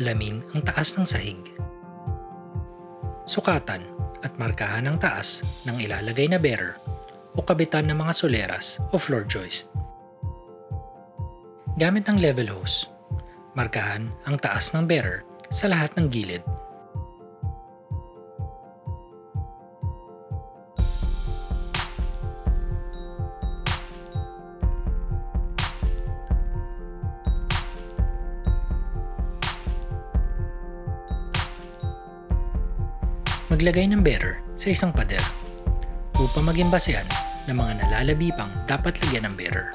alamin ang taas ng sahig. Sukatan at markahan ang taas ng ilalagay na bearer o kabitan ng mga soleras o floor joist. Gamit ang level hose, markahan ang taas ng bearer sa lahat ng gilid. Maglagay ng bearer sa isang pader upang maging basehan ng mga nalalabi pang dapat lagyan ng bearer.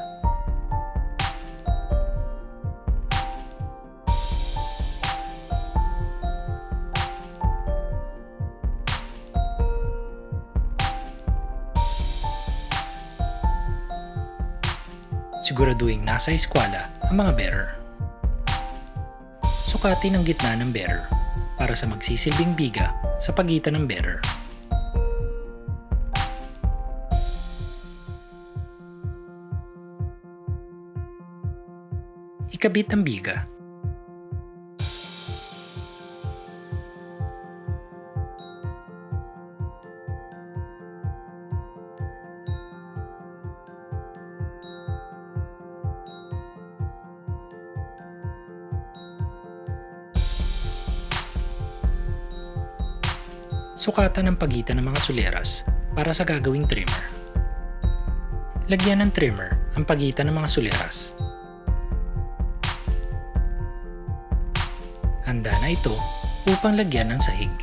Siguraduhin nasa eskwala ang mga bearer. Sukatin ang gitna ng bearer para sa magsisilbing biga sa pagitan ng bearer. Ikabit ang biga. Sukatan ang pagitan ng mga soleras para sa gagawing trimmer. Lagyan ng trimmer ang pagitan ng mga soleras. Handa na ito upang lagyan ng sahig.